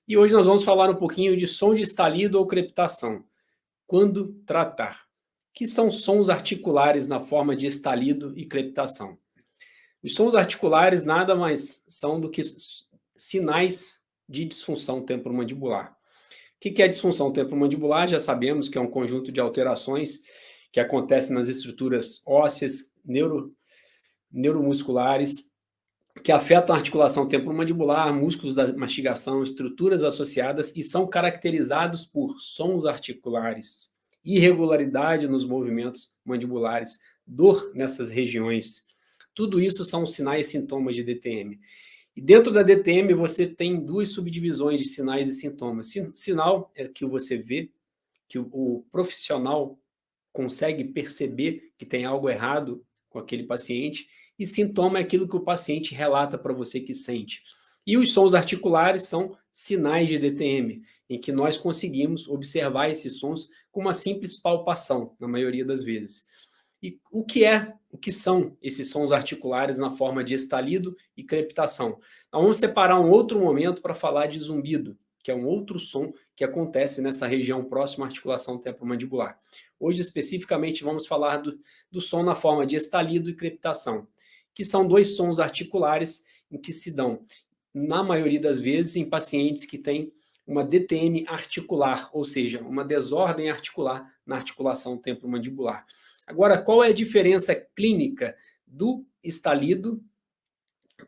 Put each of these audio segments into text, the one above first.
E hoje nós vamos falar um pouquinho de som de estalido ou crepitação. Quando tratar. Que são sons articulares na forma de estalido e crepitação. Os sons articulares nada mais são do que sinais de disfunção temporomandibular. O que é disfunção temporomandibular? Já sabemos que é um conjunto de alterações que acontecem nas estruturas ósseas, neuromusculares, que afetam a articulação temporomandibular, músculos da mastigação, estruturas associadas e são caracterizados por sons articulares, irregularidade nos movimentos mandibulares, dor nessas regiões. Tudo isso são sinais e sintomas de DTM. E dentro da DTM você tem duas subdivisões de sinais e sintomas. Sinal é que você vê, que o profissional consegue perceber que tem algo errado com aquele paciente, e sintoma é aquilo que o paciente relata para você que sente. E os sons articulares são sinais de DTM, em que nós conseguimos observar esses sons com uma simples palpação, na maioria das vezes. E o que são esses sons articulares na forma de estalido e crepitação? Nós vamos separar um outro momento para falar de zumbido, que é um outro som que acontece nessa região próxima à articulação temporomandibular. Hoje, especificamente, vamos falar do som na forma de estalido e crepitação, que são dois sons articulares em que se dão, na maioria das vezes, em pacientes que têm uma DTM articular, ou seja, uma desordem articular na articulação temporomandibular. Agora, qual é a diferença clínica do estalido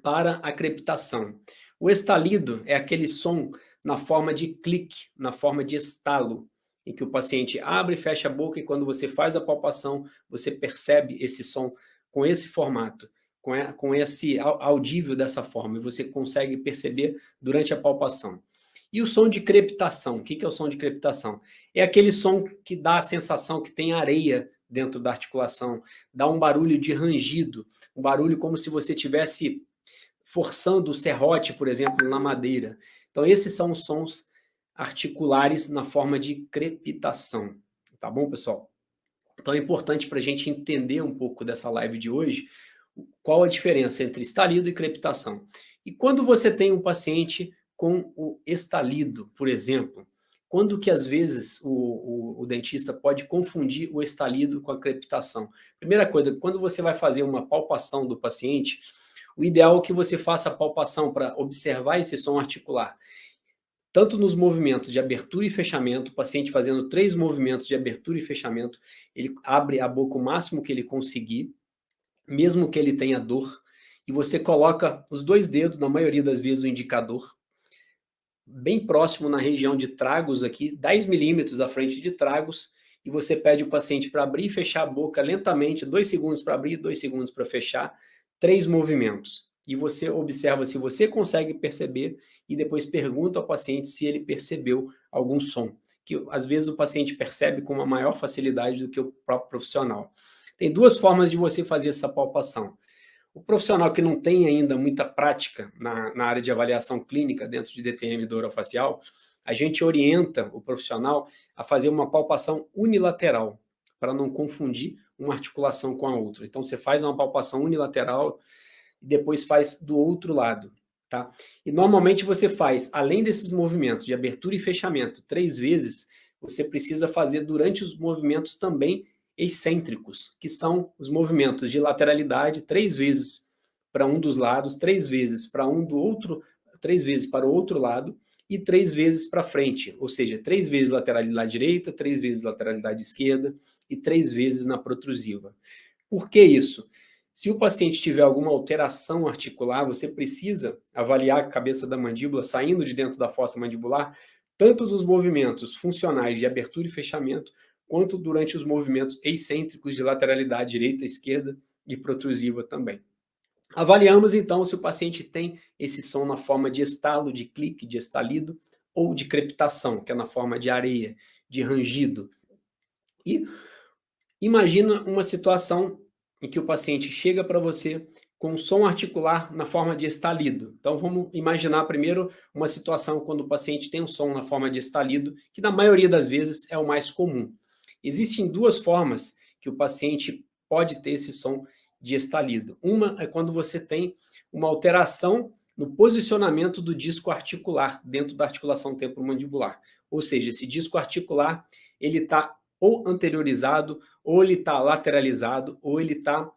para a crepitação? O estalido é aquele som na forma de clique, na forma de estalo, em que o paciente abre e fecha a boca e quando você faz a palpação, você percebe esse som com esse formato, com esse audível dessa forma, e você consegue perceber durante a palpação. E o som de crepitação, o que é o som de crepitação? É aquele som que dá a sensação que tem areia dentro da articulação, dá um barulho de rangido, um barulho como se você estivesse forçando o serrote, por exemplo, na madeira. Então, esses são os sons articulares na forma de crepitação. Tá bom, pessoal? Então, é importante para a gente entender um pouco dessa live de hoje, qual a diferença entre estalido e crepitação. E quando você tem um paciente com o estalido, por exemplo, quando que às vezes o dentista pode confundir o estalido com a crepitação? Primeira coisa, quando você vai fazer uma palpação do paciente, o ideal é que você faça a palpação para observar esse som articular. Tanto nos movimentos de abertura e fechamento, o paciente fazendo 3 movimentos de abertura e fechamento, ele abre a boca o máximo que ele conseguir, mesmo que ele tenha dor, e você coloca os 2 dedos, na maioria das vezes o indicador, bem próximo na região de tragos aqui, 10 milímetros à frente de tragos, e você pede o paciente para abrir e fechar a boca lentamente, 2 segundos para abrir, 2 segundos para fechar, 3 movimentos. E você observa se você consegue perceber e depois pergunta ao paciente se ele percebeu algum som, que às vezes o paciente percebe com uma maior facilidade do que o próprio profissional. Tem 2 formas de você fazer essa palpação. O profissional que não tem ainda muita prática na área de avaliação clínica dentro de DTM do orofacial, a gente orienta o profissional a fazer uma palpação unilateral, para não confundir uma articulação com a outra. Então, você faz uma palpação unilateral e depois faz do outro lado. Tá? E normalmente você faz, além desses movimentos de abertura e fechamento 3 vezes, você precisa fazer durante os movimentos também excêntricos, que são os movimentos de lateralidade 3 vezes para um dos lados, 3 vezes para um do outro, 3 vezes para o outro lado e 3 vezes para frente, ou seja, 3 vezes lateralidade direita, 3 vezes lateralidade esquerda e 3 vezes na protrusiva. Por que isso? Se o paciente tiver alguma alteração articular, você precisa avaliar a cabeça da mandíbula saindo de dentro da fossa mandibular, tanto dos movimentos funcionais de abertura e fechamento, quanto durante os movimentos excêntricos de lateralidade direita, esquerda e protrusiva também. Avaliamos, então, se o paciente tem esse som na forma de estalo, de clique, de estalido, ou de crepitação, que é na forma de areia, de rangido. E imagina uma situação em que o paciente chega para você com som articular na forma de estalido. Então, vamos imaginar primeiro uma situação quando o paciente tem um som na forma de estalido, que na maioria das vezes é o mais comum. Existem 2 formas que o paciente pode ter esse som de estalido. Uma é quando você tem uma alteração no posicionamento do disco articular dentro da articulação temporomandibular. Ou seja, esse disco articular ele está ou anteriorizado, ou ele está lateralizado, ou ele está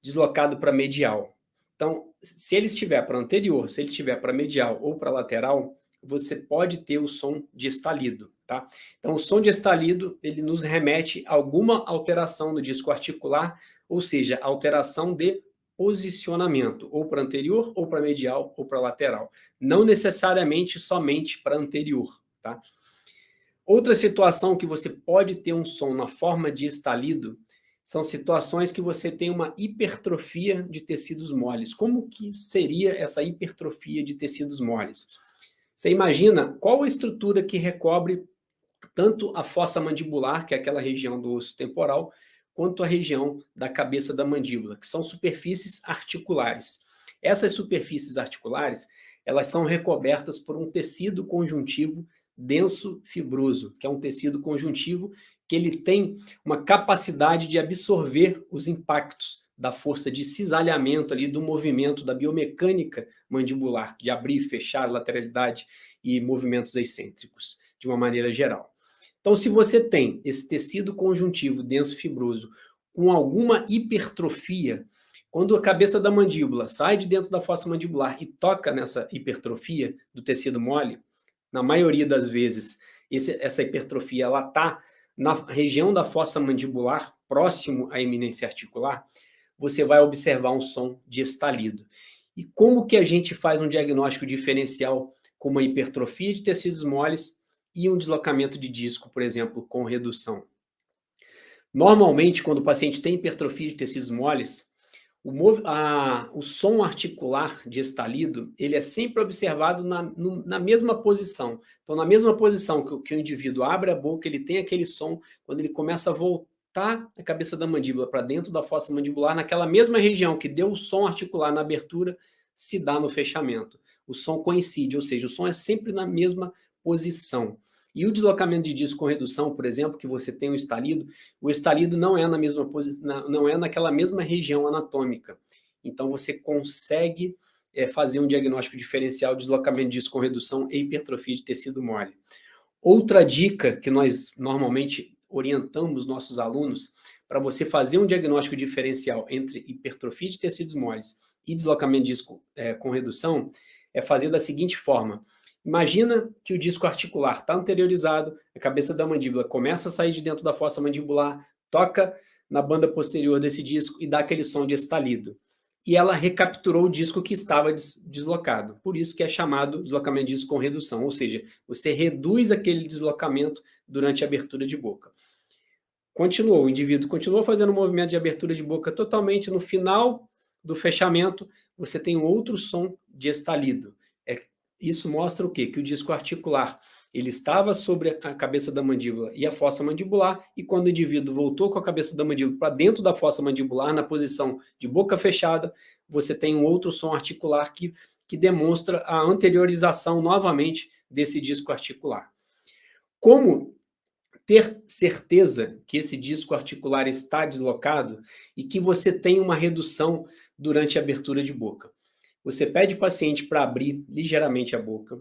deslocado para medial. Então, se ele estiver para anterior, se ele estiver para medial ou para lateral, você pode ter o som de estalido, tá? Então, o som de estalido, ele nos remete a alguma alteração no disco articular, ou seja, alteração de posicionamento, ou para anterior, ou para medial, ou para lateral. Não necessariamente somente para anterior, tá? Outra situação que você pode ter um som na forma de estalido são situações que você tem uma hipertrofia de tecidos moles. Como que seria essa hipertrofia de tecidos moles? Você imagina qual a estrutura que recobre tanto a fossa mandibular, que é aquela região do osso temporal, quanto a região da cabeça da mandíbula, que são superfícies articulares. Essas superfícies articulares, elas são recobertas por um tecido conjuntivo denso fibroso, que é um tecido conjuntivo que ele tem uma capacidade de absorver os impactos da força de cisalhamento ali, do movimento, da biomecânica mandibular, de abrir, fechar, lateralidade e movimentos excêntricos, de uma maneira geral. Então, se você tem esse tecido conjuntivo denso fibroso com alguma hipertrofia, quando a cabeça da mandíbula sai de dentro da fossa mandibular e toca nessa hipertrofia do tecido mole, na maioria das vezes, essa hipertrofia ela está na região da fossa mandibular, próximo à eminência articular, você vai observar um som de estalido. E como que a gente faz um diagnóstico diferencial com uma hipertrofia de tecidos moles e um deslocamento de disco, por exemplo, com redução? Normalmente, quando o paciente tem hipertrofia de tecidos moles, o som articular de estalido, ele é sempre observado na mesma posição. Então, na mesma posição que o indivíduo abre a boca, ele tem aquele som, quando ele começa a voltar a cabeça da mandíbula para dentro da fossa mandibular, naquela mesma região que deu o som articular na abertura, se dá no fechamento. O som coincide, ou seja, o som é sempre na mesma posição. E o deslocamento de disco com redução, por exemplo, que você tem o estalido não é na mesma posição, não é naquela mesma região anatômica. Então você consegue fazer um diagnóstico diferencial de deslocamento de disco com redução e hipertrofia de tecido mole. Outra dica que nós normalmente orientamos nossos alunos para você fazer um diagnóstico diferencial entre hipertrofia de tecidos moles e deslocamento de disco com redução é fazer da seguinte forma. Imagina que o disco articular está anteriorizado, a cabeça da mandíbula começa a sair de dentro da fossa mandibular, toca na banda posterior desse disco e dá aquele som de estalido. E ela recapturou o disco que estava deslocado. Por isso que é chamado deslocamento de disco com redução, ou seja, você reduz aquele deslocamento durante a abertura de boca. Continuou, o indivíduo continuou fazendo um movimento de abertura de boca totalmente. No final do fechamento, você tem um outro som de estalido. Isso mostra o quê? Que o disco articular ele estava sobre a cabeça da mandíbula e a fossa mandibular, e quando o indivíduo voltou com a cabeça da mandíbula para dentro da fossa mandibular, na posição de boca fechada, você tem um outro som articular que demonstra a anteriorização novamente desse disco articular. Como ter certeza que esse disco articular está deslocado e que você tem uma redução durante a abertura de boca? Você pede o paciente para abrir ligeiramente a boca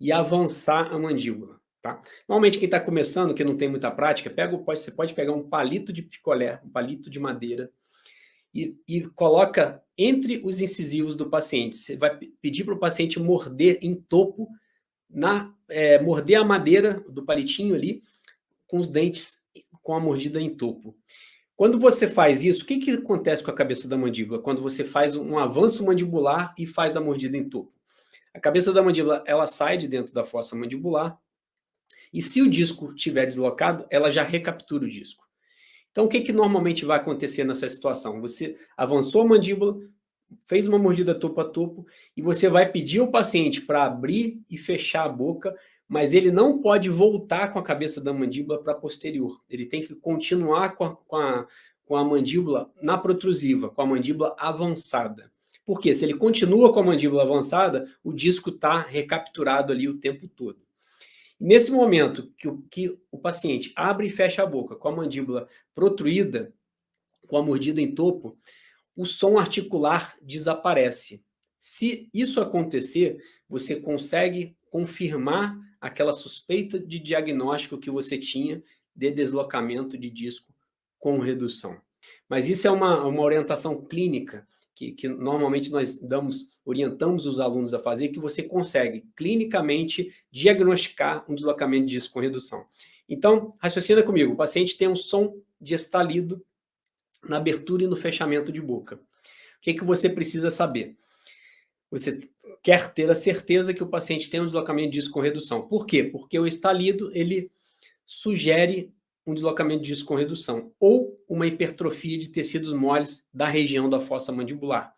e avançar a mandíbula, tá? Normalmente quem está começando, que não tem muita prática, você pode pegar um palito de picolé, um palito de madeira, e coloca entre os incisivos do paciente. Você vai pedir para o paciente morder em topo, morder a madeira do palitinho ali, com os dentes, com a mordida em topo. Quando você faz isso, o que acontece com a cabeça da mandíbula? Quando você faz um avanço mandibular e faz a mordida em topo. A cabeça da mandíbula, ela sai de dentro da fossa mandibular e se o disco estiver deslocado, ela já recaptura o disco. Então, o que normalmente vai acontecer nessa situação? Você avançou a mandíbula, fez uma mordida topo a topo e você vai pedir ao paciente para abrir e fechar a boca, mas ele não pode voltar com a cabeça da mandíbula para a posterior. Ele tem que continuar com a mandíbula na protrusiva, com a mandíbula avançada. Porque se ele continua com a mandíbula avançada, o disco está recapturado ali o tempo todo. Nesse momento que o paciente abre e fecha a boca com a mandíbula protruída, com a mordida em topo, o som articular desaparece. Se isso acontecer, você consegue confirmar aquela suspeita de diagnóstico que você tinha de deslocamento de disco com redução. Mas isso é uma orientação clínica que normalmente nós orientamos os alunos a fazer, que você consegue clinicamente diagnosticar um deslocamento de disco com redução. Então, raciocina comigo, o paciente tem um som de estalido na abertura e no fechamento de boca. O que você precisa saber? Você quer ter a certeza que o paciente tem um deslocamento de disco com redução. Por quê? Porque o estalido, ele sugere um deslocamento de disco com redução ou uma hipertrofia de tecidos moles da região da fossa mandibular.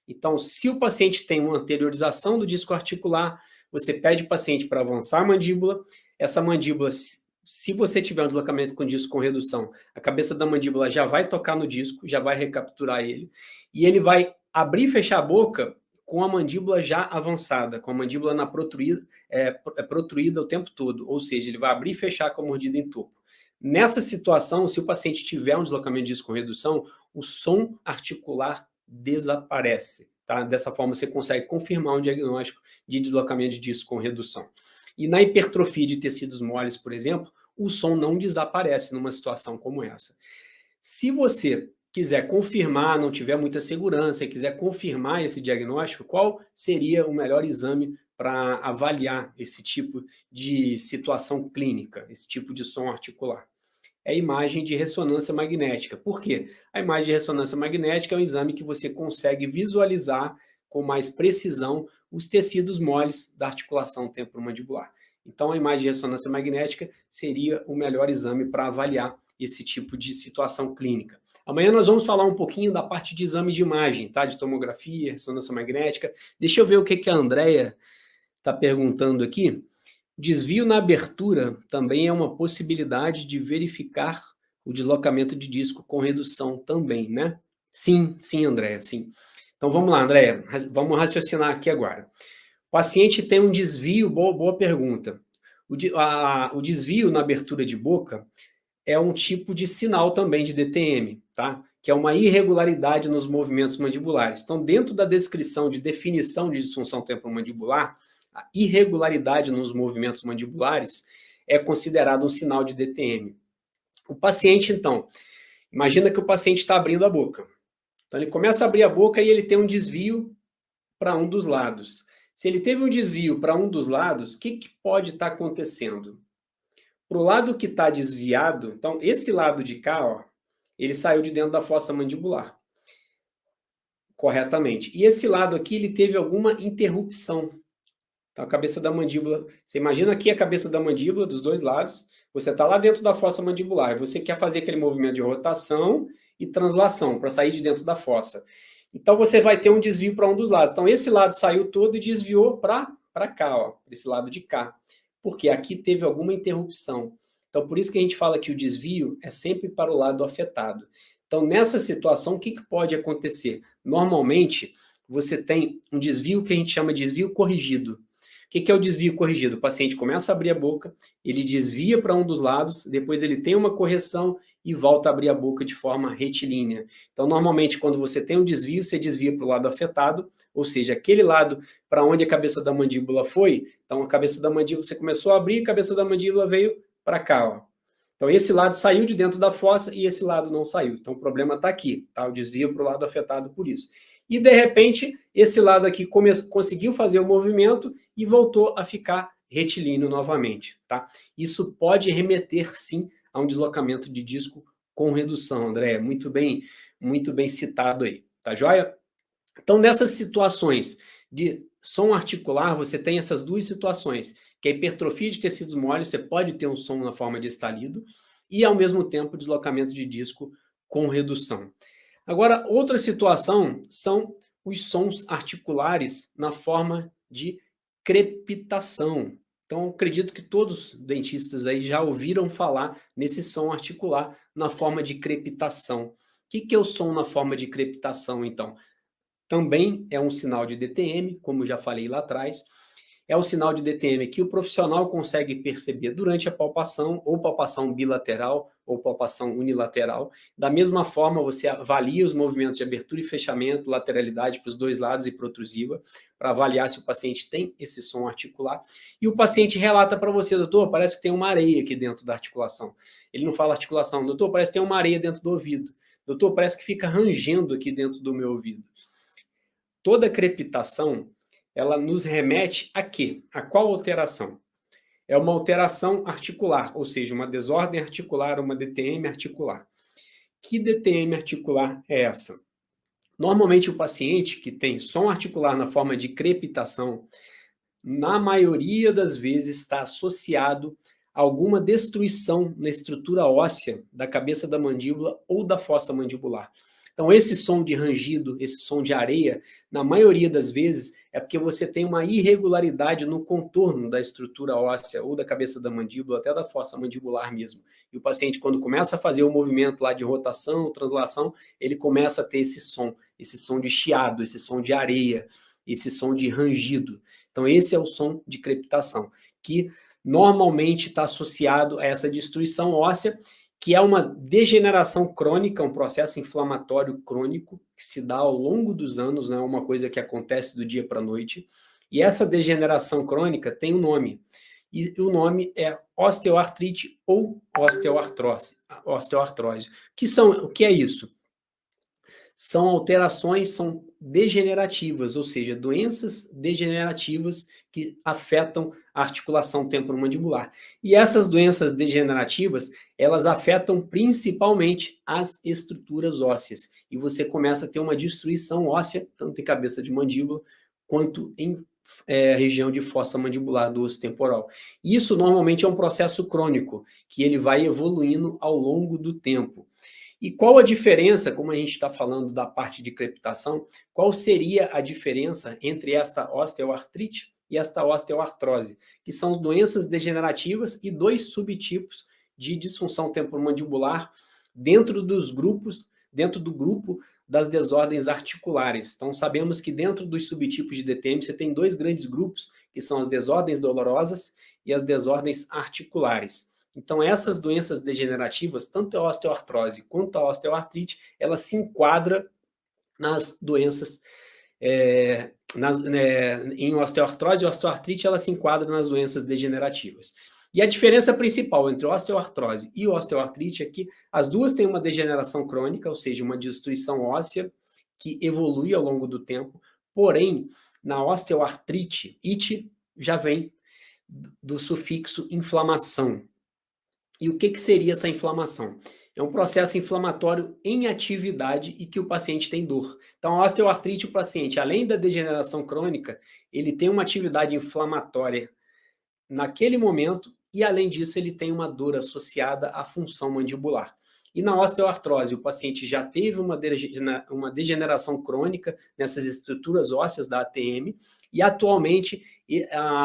Então, se o paciente tem uma anteriorização do disco articular, você pede o paciente para avançar a mandíbula. Essa mandíbula, se você tiver um deslocamento com disco com redução, a cabeça da mandíbula já vai tocar no disco, já vai recapturar ele, e ele vai abrir e fechar a boca com a mandíbula já avançada, com a mandíbula protruída o tempo todo, ou seja, ele vai abrir e fechar com a mordida em topo. Nessa situação, se o paciente tiver um deslocamento de disco com redução, o som articular desaparece. Tá? Dessa forma, você consegue confirmar um diagnóstico de deslocamento de disco com redução. E na hipertrofia de tecidos moles, por exemplo, o som não desaparece numa situação como essa. Se você quiser confirmar, não tiver muita segurança e quiser confirmar esse diagnóstico, qual seria o melhor exame para avaliar esse tipo de situação clínica, esse tipo de som articular? É a imagem de ressonância magnética. Por quê? A imagem de ressonância magnética é um exame que você consegue visualizar com mais precisão os tecidos moles da articulação temporomandibular. Então, a imagem de ressonância magnética seria o melhor exame para avaliar esse tipo de situação clínica. Amanhã nós vamos falar um pouquinho da parte de exame de imagem, tá? De tomografia, ressonância magnética. Deixa eu ver o que a Andrea está perguntando aqui. Desvio na abertura também é uma possibilidade de verificar o deslocamento de disco com redução também, né? Sim, Andréia, sim. Então vamos lá, Andréia, vamos raciocinar aqui agora. O paciente tem um desvio, boa pergunta. O desvio na abertura de boca é um tipo de sinal também de DTM, tá? Que é uma irregularidade nos movimentos mandibulares. Então, dentro da descrição de definição de disfunção temporomandibular, a irregularidade nos movimentos mandibulares é considerado um sinal de DTM. O paciente, então, imagina que o paciente está abrindo a boca. Então, ele começa a abrir a boca e ele tem um desvio para um dos lados. Se ele teve um desvio para um dos lados, o que pode estar acontecendo? Para o lado que está desviado, então, esse lado de cá, ó, ele saiu de dentro da fossa mandibular. Corretamente. E esse lado aqui, ele teve alguma interrupção. Então, a cabeça da mandíbula, você imagina aqui a cabeça da mandíbula dos dois lados, você está lá dentro da fossa mandibular, você quer fazer aquele movimento de rotação e translação para sair de dentro da fossa. Então, você vai ter um desvio para um dos lados. Então, esse lado saiu todo e desviou para cá, ó, esse lado de cá. Porque aqui teve alguma interrupção. Então, por isso que a gente fala que o desvio é sempre para o lado afetado. Então, nessa situação, o que pode acontecer? Normalmente, você tem um desvio que a gente chama de desvio corrigido. O que é o desvio corrigido? O paciente começa a abrir a boca, ele desvia para um dos lados, depois ele tem uma correção e volta a abrir a boca de forma retilínea. Então, normalmente, quando você tem um desvio, você desvia para o lado afetado, ou seja, aquele lado para onde a cabeça da mandíbula foi. Então, a cabeça da mandíbula, você começou a abrir, a cabeça da mandíbula veio para cá, ó. Então, esse lado saiu de dentro da fossa e esse lado não saiu. Então, o problema está aqui, tá? O desvio para o lado afetado por isso. E, de repente, esse lado aqui conseguiu fazer o movimento e voltou a ficar retilíneo novamente, tá? Isso pode remeter, sim, a um deslocamento de disco com redução, André. Muito bem citado aí, tá joia? Então, nessas situações de som articular, você tem essas duas situações, que é a hipertrofia de tecidos moles, você pode ter um som na forma de estalido, e, ao mesmo tempo, deslocamento de disco com redução. Agora, outra situação são os sons articulares na forma de crepitação. Então, acredito que todos os dentistas aí já ouviram falar nesse som articular na forma de crepitação. O que é o som na forma de crepitação, então? Também é um sinal de DTM, como já falei lá atrás, é o sinal de DTM que o profissional consegue perceber durante a palpação, ou palpação bilateral, ou palpação unilateral. Da mesma forma, você avalia os movimentos de abertura e fechamento, lateralidade para os dois lados e protrusiva, para avaliar se o paciente tem esse som articular. E o paciente relata para você, doutor, parece que tem uma areia aqui dentro da articulação. Ele não fala articulação, doutor, parece que tem uma areia dentro do ouvido. Doutor, parece que fica rangendo aqui dentro do meu ouvido. Toda crepitação, ela nos remete a quê? A qual alteração? É uma alteração articular, ou seja, uma desordem articular, uma DTM articular. Que DTM articular é essa? Normalmente o paciente que tem som articular na forma de crepitação, na maioria das vezes está associado a alguma destruição na estrutura óssea da cabeça da mandíbula ou da fossa mandibular. Então, esse som de rangido, esse som de areia, na maioria das vezes, é porque você tem uma irregularidade no contorno da estrutura óssea ou da cabeça da mandíbula, até da fossa mandibular mesmo. E o paciente, quando começa a fazer o movimento lá de rotação, translação, ele começa a ter esse som de chiado, esse som de areia, esse som de rangido. Então, esse é o som de crepitação, que normalmente está associado a essa destruição óssea, que é uma degeneração crônica, um processo inflamatório crônico, que se dá ao longo dos anos, não é uma coisa que acontece do dia para a noite. E essa degeneração crônica tem um nome, e o nome é osteoartrite ou osteoartrose. O que é isso? São alterações, são degenerativas, ou seja, doenças degenerativas que afetam a articulação temporomandibular. E essas doenças degenerativas, elas afetam principalmente as estruturas ósseas. E você começa a ter uma destruição óssea, tanto em cabeça de mandíbula, quanto em região de fossa mandibular do osso temporal. Isso normalmente é um processo crônico, que ele vai evoluindo ao longo do tempo. E qual a diferença, como a gente está falando da parte de crepitação, qual seria a diferença entre esta osteoartrite e esta osteoartrose, que são doenças degenerativas e dois subtipos de disfunção temporomandibular dentro do grupo das desordens articulares. Então, sabemos que dentro dos subtipos de DTM você tem dois grandes grupos, que são as desordens dolorosas e as desordens articulares. Então, essas doenças degenerativas, tanto a osteoartrose quanto a osteoartrite, ela se enquadra nas doenças, em osteoartrose e osteoartrite, ela se enquadra nas doenças degenerativas. E a diferença principal entre osteoartrose e osteoartrite é que as duas têm uma degeneração crônica, ou seja, uma destruição óssea que evolui ao longo do tempo, porém, na osteoartrite, it já vem do sufixo inflamação. E o que seria essa inflamação? É um processo inflamatório em atividade e que o paciente tem dor. Então, a osteoartrite, o paciente, além da degeneração crônica, ele tem uma atividade inflamatória naquele momento e, além disso, ele tem uma dor associada à função mandibular. E na osteoartrose, o paciente já teve uma degeneração crônica nessas estruturas ósseas da ATM e, atualmente,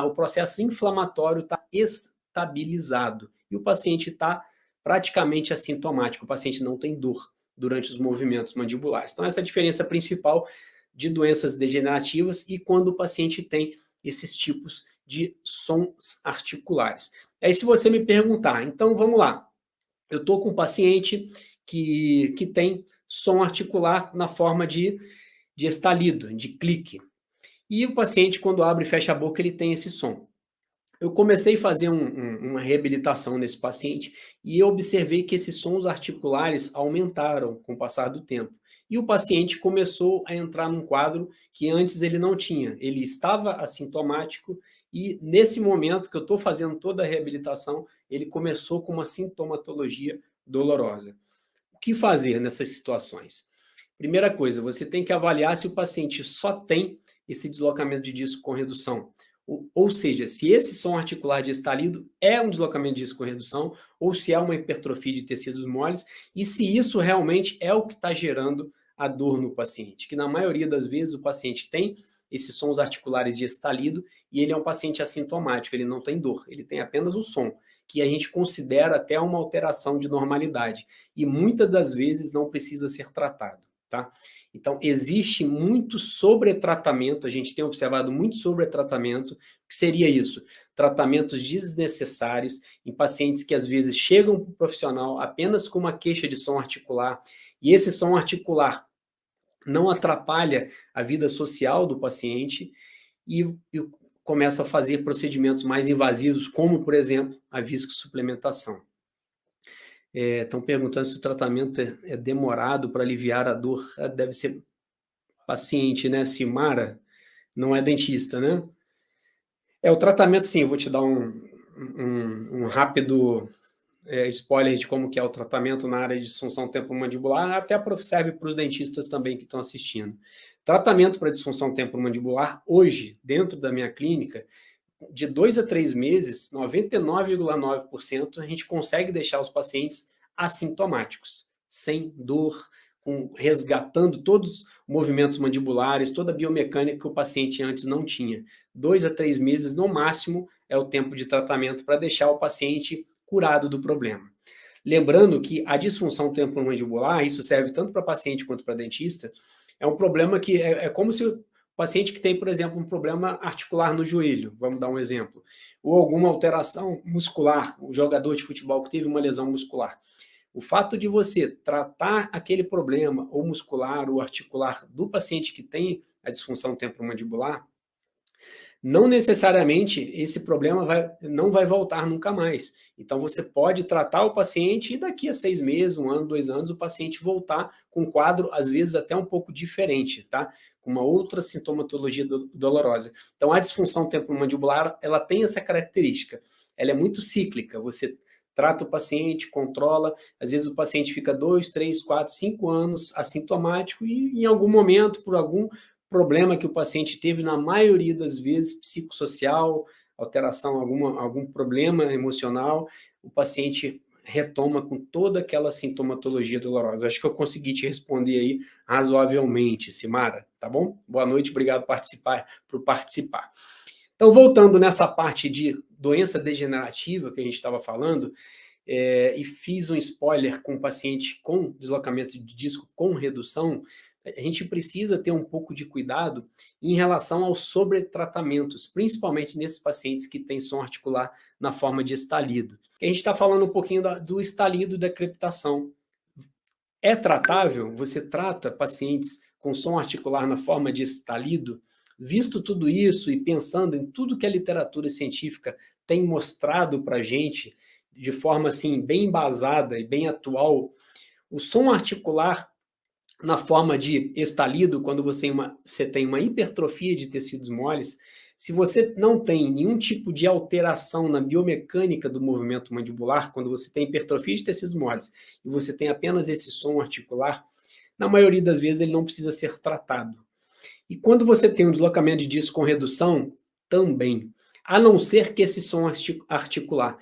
o processo inflamatório está estabilizado e o paciente está praticamente assintomático, o paciente não tem dor durante os movimentos mandibulares. Então, essa é a diferença principal de doenças degenerativas e quando o paciente tem esses tipos de sons articulares. Aí, se você me perguntar, então vamos lá, eu estou com um paciente que tem som articular na forma de estalido, de clique, e o paciente, quando abre e fecha a boca, ele tem esse som. Eu comecei a fazer uma reabilitação nesse paciente e eu observei que esses sons articulares aumentaram com o passar do tempo. E o paciente começou a entrar num quadro que antes ele não tinha. Ele estava assintomático e nesse momento que eu estou fazendo toda a reabilitação, ele começou com uma sintomatologia dolorosa. O que fazer nessas situações? Primeira coisa, você tem que avaliar se o paciente só tem esse deslocamento de disco com redução. Ou seja, se esse som articular de estalido é um deslocamento de disco com redução, ou se é uma hipertrofia de tecidos moles, e se isso realmente é o que está gerando a dor no paciente. Que na maioria das vezes o paciente tem esses sons articulares de estalido e ele é um paciente assintomático, ele não tem dor, ele tem apenas o som, que a gente considera até uma alteração de normalidade. E muitas das vezes não precisa ser tratado. tá? Então, existe muito sobretratamento, a gente tem observado muito sobretratamento. O que seria isso? Tratamentos desnecessários em pacientes que às vezes chegam para o profissional apenas com uma queixa de som articular, e esse som articular não atrapalha a vida social do paciente e começa a fazer procedimentos mais invasivos, como, por exemplo, a viscosuplementação. Estão perguntando se o tratamento é demorado para aliviar a dor. Deve ser paciente, né, Simara? Não é dentista, né? O tratamento, sim, eu vou te dar um rápido spoiler de como que é o tratamento na área de disfunção temporomandibular, até serve para os dentistas também que estão assistindo. Tratamento para disfunção temporomandibular, hoje, dentro da minha clínica, de 2 a 3 meses, 99,9% a gente consegue deixar os pacientes assintomáticos, sem dor, resgatando todos os movimentos mandibulares, toda a biomecânica que o paciente antes não tinha. 2 a 3 meses, no máximo, é o tempo de tratamento para deixar o paciente curado do problema. Lembrando que a disfunção temporomandibular, isso serve tanto para paciente quanto para dentista, é um problema que é como se o paciente que tem, por exemplo, um problema articular no joelho, vamos dar um exemplo, ou alguma alteração muscular, um jogador de futebol que teve uma lesão muscular. O fato de você tratar aquele problema, ou muscular, ou articular, do paciente que tem a disfunção temporomandibular, não necessariamente esse problema não vai voltar nunca mais. Então, você pode tratar o paciente e daqui a 6 meses, 1 ano, 2 anos, o paciente voltar com um quadro, às vezes, até um pouco diferente, tá? Com uma outra sintomatologia dolorosa. Então, a disfunção temporomandibular, ela tem essa característica. Ela é muito cíclica. Você trata o paciente, controla, às vezes o paciente fica 2, 3, 4, 5 anos assintomático e em algum momento, por algum problema que o paciente teve, na maioria das vezes, psicossocial, alteração, algum problema emocional, o paciente retoma com toda aquela sintomatologia dolorosa. Acho que eu consegui te responder aí razoavelmente, Simara, tá bom? Boa noite, obrigado por participar. Então, voltando nessa parte de doença degenerativa que a gente estava falando, e fiz um spoiler com o paciente com deslocamento de disco com redução, a gente precisa ter um pouco de cuidado em relação aos sobretratamentos, principalmente nesses pacientes que têm som articular na forma de estalido. A gente está falando um pouquinho do estalido da crepitação. É tratável? Você trata pacientes com som articular na forma de estalido? Visto tudo isso e pensando em tudo que a literatura científica tem mostrado para a gente, de forma assim, bem embasada e bem atual, o som articular na forma de estalido, quando você tem uma hipertrofia de tecidos moles, se você não tem nenhum tipo de alteração na biomecânica do movimento mandibular, quando você tem hipertrofia de tecidos moles e você tem apenas esse som articular, na maioria das vezes ele não precisa ser tratado. E quando você tem um deslocamento de disco com redução, também. A não ser que esse som articular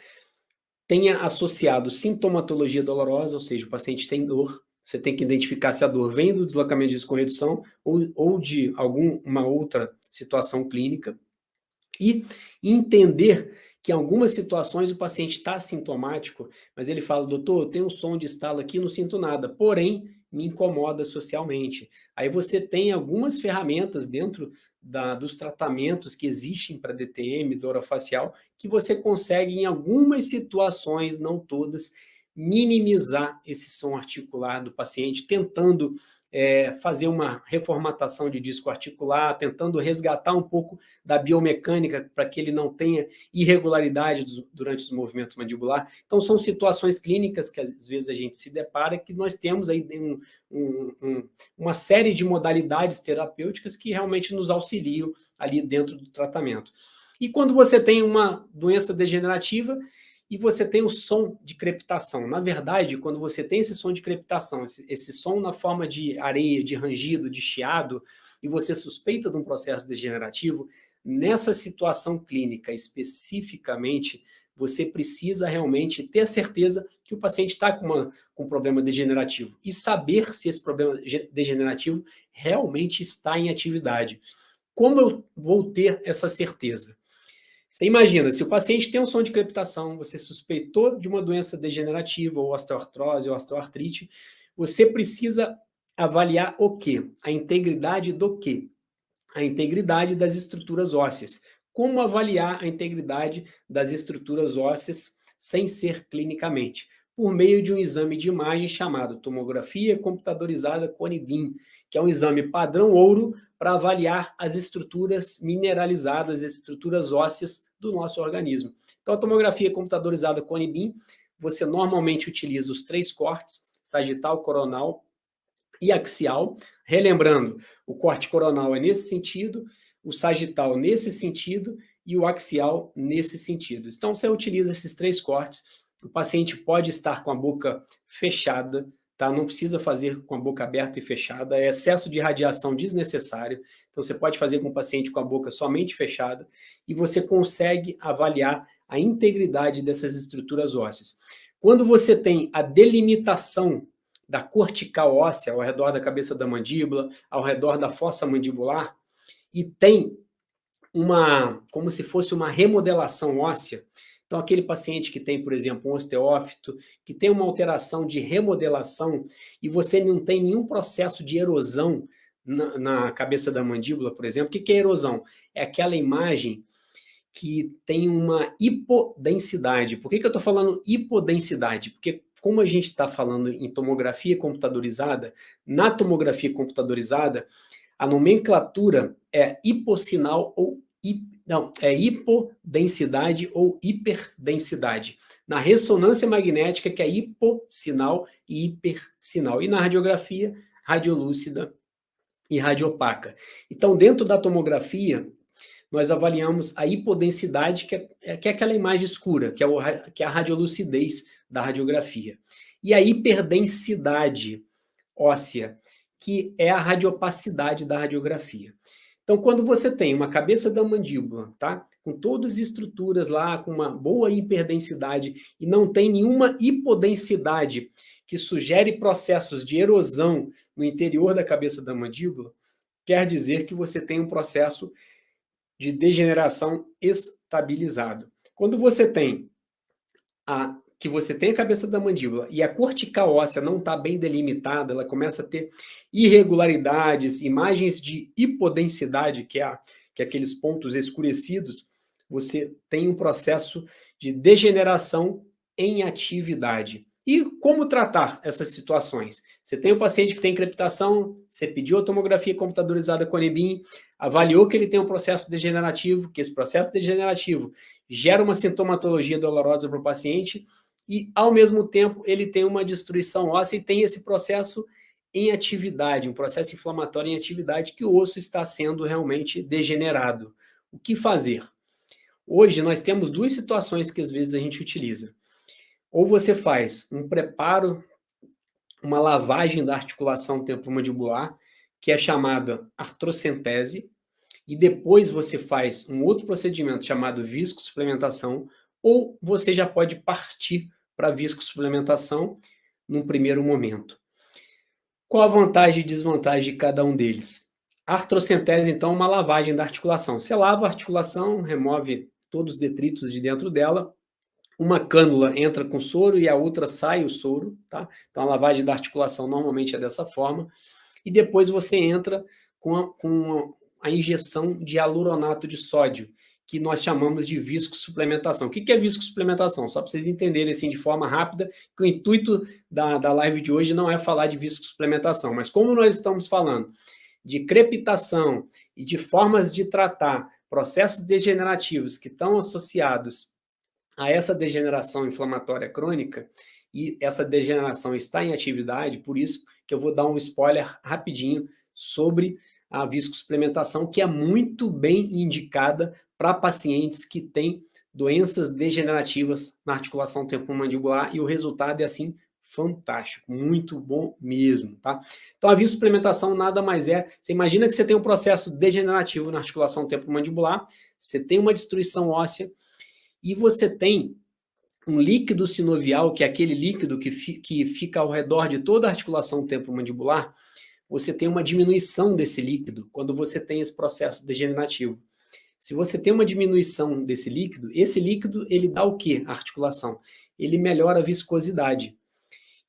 tenha associado sintomatologia dolorosa, ou seja, o paciente tem dor, você tem que identificar se a dor vem do deslocamento de disco com redução ou de alguma outra situação clínica e entender que em algumas situações o paciente está sintomático, mas ele fala, doutor, eu tenho um som de estalo aqui, não sinto nada, porém me incomoda socialmente. Aí você tem algumas ferramentas dentro dos tratamentos que existem para DTM, dor orofacial, que você consegue em algumas situações, não todas, minimizar esse som articular do paciente, tentando fazer uma reformatação de disco articular, tentando resgatar um pouco da biomecânica para que ele não tenha irregularidade durante os movimentos mandibular. Então, são situações clínicas que às vezes a gente se depara, que nós temos aí uma série de modalidades terapêuticas que realmente nos auxiliam ali dentro do tratamento. E quando você tem uma doença degenerativa, e você tem o som de crepitação. Na verdade, quando você tem esse som de crepitação, esse som na forma de areia, de rangido, de chiado, e você suspeita de um processo degenerativo, nessa situação clínica especificamente, você precisa realmente ter a certeza que o paciente está com um problema degenerativo e saber se esse problema degenerativo realmente está em atividade. Como eu vou ter essa certeza? Você imagina, se o paciente tem um som de crepitação, você suspeitou de uma doença degenerativa, ou osteoartrose, ou osteoartrite, você precisa avaliar o quê? A integridade do quê? A integridade das estruturas ósseas. Como avaliar a integridade das estruturas ósseas sem ser clinicamente? Por meio de um exame de imagem chamado tomografia computadorizada Cone-Beam, que é um exame padrão ouro para avaliar as estruturas mineralizadas, as estruturas ósseas do nosso organismo. Então, a tomografia computadorizada Cone-Beam, você normalmente utiliza os 3 cortes, sagital, coronal e axial. Relembrando, o corte coronal é nesse sentido, o sagital nesse sentido e o axial nesse sentido. Então, você utiliza esses 3 cortes. O paciente pode estar com a boca fechada, tá? Não precisa fazer com a boca aberta e fechada, é excesso de radiação desnecessário. Então, você pode fazer com o paciente com a boca somente fechada e você consegue avaliar a integridade dessas estruturas ósseas. Quando você tem a delimitação da cortical óssea ao redor da cabeça da mandíbula, ao redor da fossa mandibular, e tem como se fosse uma remodelação óssea. Então, aquele paciente que tem, por exemplo, um osteófito, que tem uma alteração de remodelação e você não tem nenhum processo de erosão na cabeça da mandíbula, por exemplo. O que é erosão? É aquela imagem que tem uma hipodensidade. Por que eu estou falando hipodensidade? Porque como a gente está falando em tomografia computadorizada, na tomografia computadorizada, a nomenclatura é hipossinal ou é hipodensidade ou hiperdensidade. Na ressonância magnética, que é hipossinal e hipersinal. E na radiografia, radiolúcida e radiopaca. Então, dentro da tomografia, nós avaliamos a hipodensidade, que é aquela imagem escura, que é a radiolucidez da radiografia. E a hiperdensidade óssea, que é a radiopacidade da radiografia. Então, quando você tem uma cabeça da mandíbula, tá? Com todas as estruturas lá, com uma boa hiperdensidade, e não tem nenhuma hipodensidade que sugere processos de erosão no interior da cabeça da mandíbula, quer dizer que você tem um processo de degeneração estabilizado. Quando você tem a cabeça da mandíbula e a cortical óssea não está bem delimitada, ela começa a ter irregularidades, imagens de hipodensidade, que é aqueles pontos escurecidos, você tem um processo de degeneração em atividade. E como tratar essas situações? Você tem um paciente que tem crepitação, você pediu a tomografia computadorizada Cone-Beam, avaliou que ele tem um processo degenerativo, que esse processo degenerativo gera uma sintomatologia dolorosa para o paciente e, ao mesmo tempo, ele tem uma destruição óssea e tem esse processo em atividade, um processo inflamatório em atividade, que o osso está sendo realmente degenerado. O que fazer? Hoje, nós temos 2 situações que, às vezes, a gente utiliza. Ou você faz um preparo, uma lavagem da articulação temporomandibular, que é chamada artrocentese, e depois você faz um outro procedimento chamado viscosuplementação, ou você já pode partir para a viscosuplementação num primeiro momento. Qual a vantagem e desvantagem de cada um deles? A artrocentese, então, é uma lavagem da articulação. Você lava a articulação, remove todos os detritos de dentro dela, uma cânula entra com soro e a outra sai o soro, tá? Então, a lavagem da articulação normalmente é dessa forma. E depois você entra com a injeção de hialuronato de sódio, que nós chamamos de viscosuplementação. O que é viscosuplementação? Só para vocês entenderem assim de forma rápida, que o intuito da live de hoje não é falar de viscosuplementação, mas como nós estamos falando de crepitação e de formas de tratar processos degenerativos que estão associados a essa degeneração inflamatória crônica, e essa degeneração está em atividade, por isso que eu vou dar um spoiler rapidinho sobre a viscosuplementação, que é muito bem indicada para pacientes que têm doenças degenerativas na articulação temporomandibular, e o resultado é assim fantástico, muito bom mesmo, tá? Então a viscosuplementação nada mais é, você imagina que você tem um processo degenerativo na articulação temporomandibular, você tem uma destruição óssea, e você tem um líquido sinovial, que é aquele líquido que fica ao redor de toda a articulação temporomandibular, você tem uma diminuição desse líquido quando você tem esse processo degenerativo. Se você tem uma diminuição desse líquido, esse líquido ele dá o quê? A articulação. Ele melhora a viscosidade.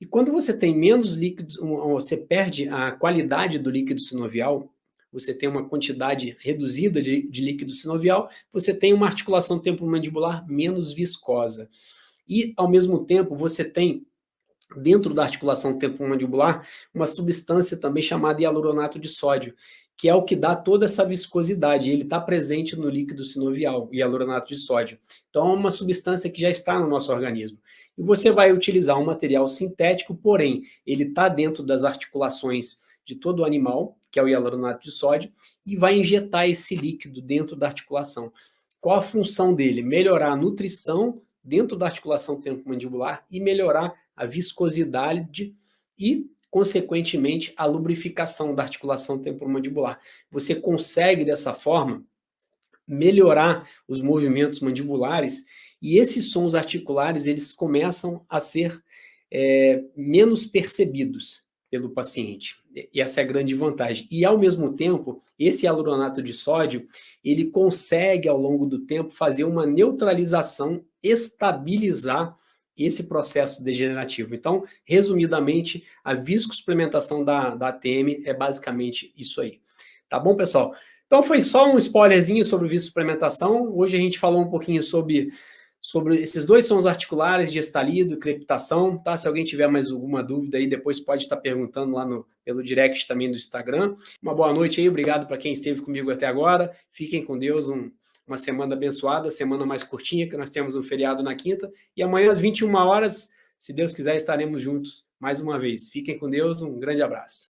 E quando você tem menos líquido, você perde a qualidade do líquido sinovial, você tem uma quantidade reduzida de líquido sinovial, você tem uma articulação temporomandibular menos viscosa. E, ao mesmo tempo, você tem, dentro da articulação temporomandibular, uma substância também chamada hialuronato de sódio, que é o que dá toda essa viscosidade. Ele está presente no líquido sinovial, o hialuronato de sódio. Então, é uma substância que já está no nosso organismo. E você vai utilizar um material sintético, porém, ele está dentro das articulações de todo o animal, que é o hialuronato de sódio, e vai injetar esse líquido dentro da articulação. Qual a função dele? Melhorar a nutrição dentro da articulação temporomandibular e melhorar a viscosidade e, consequentemente, a lubrificação da articulação temporomandibular. Você consegue, dessa forma, melhorar os movimentos mandibulares e esses sons articulares eles começam a ser menos percebidos pelo paciente. E essa é a grande vantagem. E, ao mesmo tempo, esse hialuronato de sódio, ele consegue, ao longo do tempo, fazer uma neutralização, estabilizar esse processo degenerativo. Então, resumidamente, a viscosuplementação da ATM é basicamente isso aí. Tá bom, pessoal? Então, foi só um spoilerzinho sobre viscosuplementação. Hoje a gente falou um pouquinho sobre esses dois sons articulares, diastalido e crepitação, tá? Se alguém tiver mais alguma dúvida aí, depois pode estar perguntando lá pelo direct também do Instagram. Uma boa noite aí, obrigado para quem esteve comigo até agora. Fiquem com Deus, uma semana abençoada, semana mais curtinha, que nós temos um feriado na quinta. E amanhã às 21 horas, se Deus quiser, estaremos juntos mais uma vez. Fiquem com Deus, um grande abraço.